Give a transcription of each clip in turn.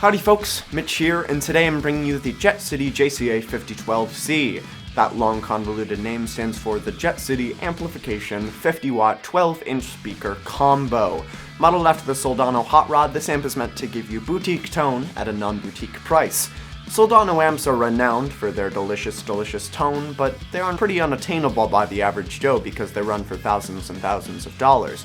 Howdy folks, Mitch here, and today I'm bringing you the City JCA5012C. That long convoluted name stands for the Jet City Amplification 50-watt 12-inch speaker combo. Modeled after the Soldano Hot Rod, this amp is meant to give you boutique tone at a non-boutique price. Soldano amps are renowned for their delicious tone, but they are pretty unattainable by the average Joe because they run for thousands and thousands of dollars.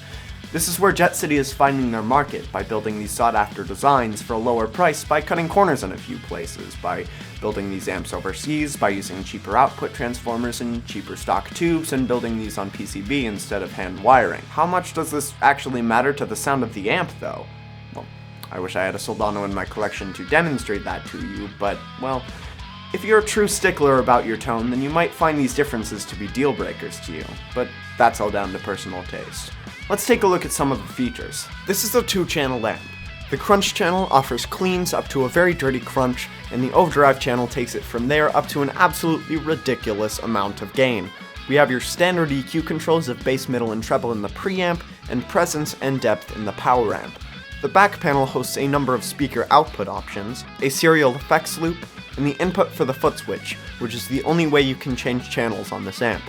This is where Jet City is finding their market, by building these sought-after designs for a lower price, by cutting corners in a few places, by building these amps overseas, by using cheaper output transformers and cheaper stock tubes, and building these on PCB instead of hand wiring. How much does this actually matter to the sound of the amp, though? Well, I wish I had a Soldano in my collection to demonstrate that to you, but, well, if you're a true stickler about your tone, then you might find these differences to be deal breakers to you, but that's all down to personal taste. Let's take a look at some of the features. This is a 2-channel amp. The crunch channel offers cleans up to a very dirty crunch, and the overdrive channel takes it from there up to an absolutely ridiculous amount of gain. We have your standard EQ controls of bass, middle, and treble in the preamp, and presence and depth in the power amp. The back panel hosts a number of speaker output options, a serial effects loop, and the input for the foot switch, which is the only way you can change channels on this amp.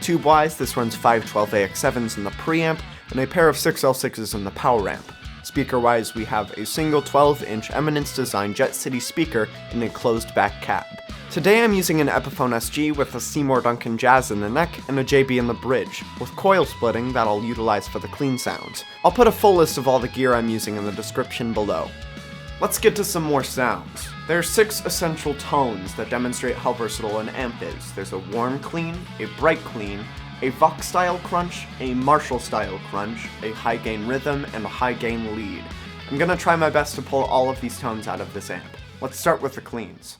Tube-wise, this runs 5 12AX7s in the preamp, and a pair of 6L6s in the power amp. Speaker-wise, we have a single 12-inch Eminence-designed Jet City speaker in a closed-back cab. Today I'm using an Epiphone SG with a Seymour Duncan Jazz in the neck and a JB in the bridge, with coil splitting that I'll utilize for the clean sounds. I'll put a full list of all the gear I'm using in the description below. Let's get to some more sounds. There are 6 essential tones that demonstrate how versatile an amp is. There's a warm clean, a bright clean, a Vox-style crunch, a Marshall-style crunch, a high-gain rhythm, and a high-gain lead. I'm gonna try my best to pull all of these tones out of this amp. Let's start with the cleans.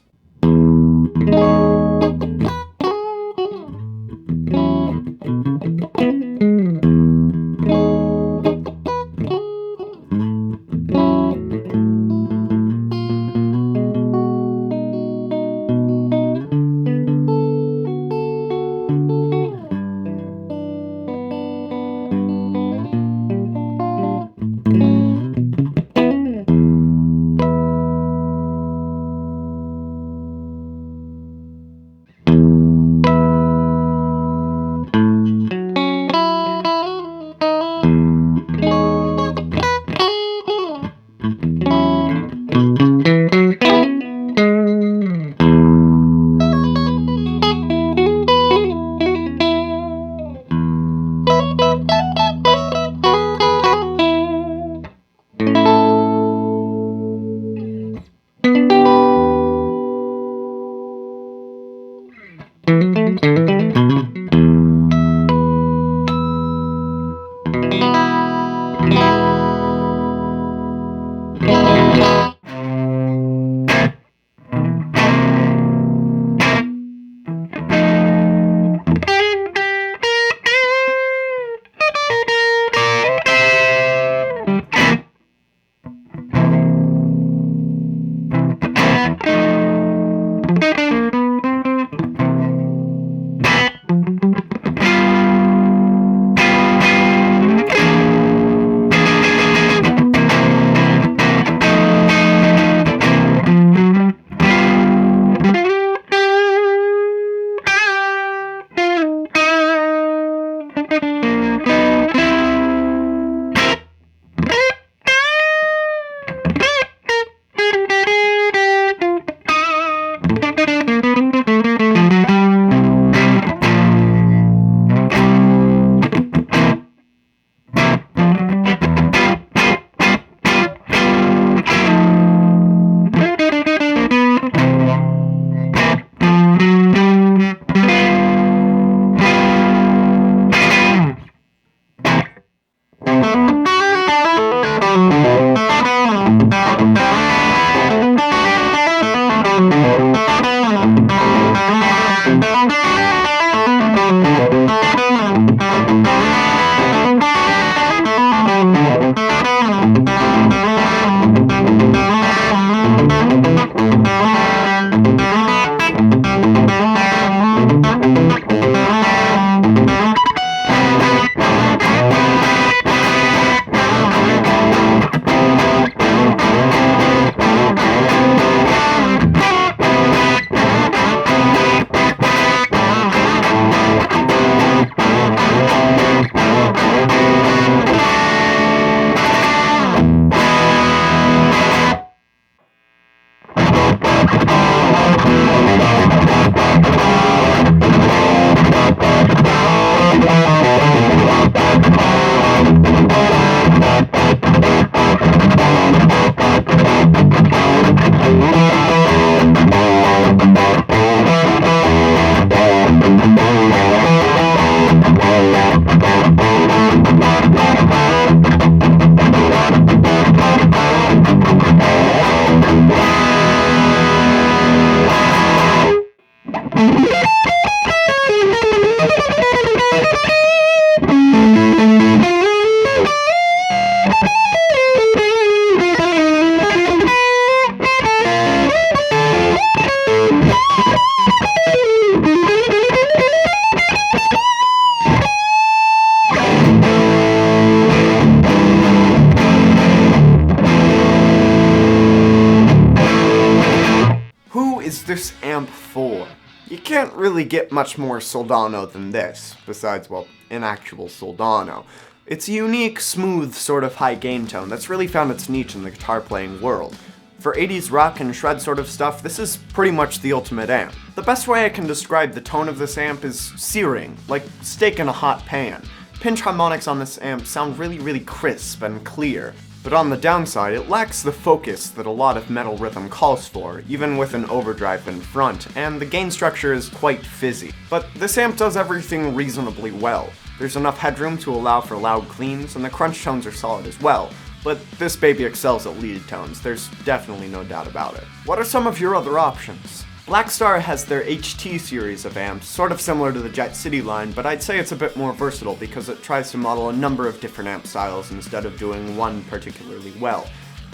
Is this amp for? You can't really get much more Soldano than this, besides, well, an actual Soldano. It's a unique, smooth, sort of high gain tone that's really found its niche in the guitar playing world. For 80s rock and shred sort of stuff, this is pretty much the ultimate amp. The best way I can describe the tone of this amp is searing, like steak in a hot pan. Pinch harmonics on this amp sound really crisp and clear. But on the downside, it lacks the focus that a lot of metal rhythm calls for, even with an overdrive in front, and the gain structure is quite fizzy. But this amp does everything reasonably well. There's enough headroom to allow for loud cleans, and the crunch tones are solid as well. But this baby excels at lead tones, there's definitely no doubt about it. What are some of your other options? Blackstar has their HT series of amps, sort of similar to the Jet City line, but I'd say it's a bit more versatile because it tries to model a number of different amp styles instead of doing one particularly well.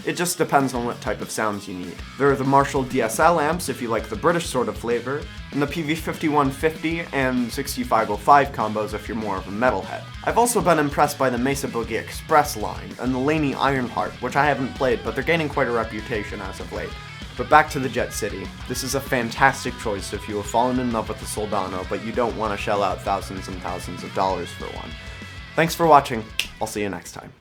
It just depends on what type of sounds you need. There are the Marshall DSL amps if you like the British sort of flavor, and the PV5150 and 6505 combos if you're more of a metalhead. I've also been impressed by the Mesa Boogie Express line, and the Laney Ironheart, which I haven't played, but they're gaining quite a reputation as of late. But back to the Jet City. This is a fantastic choice if you have fallen in love with the Soldano, but you don't want to shell out thousands and thousands of dollars for one. Thanks for watching. I'll see you next time.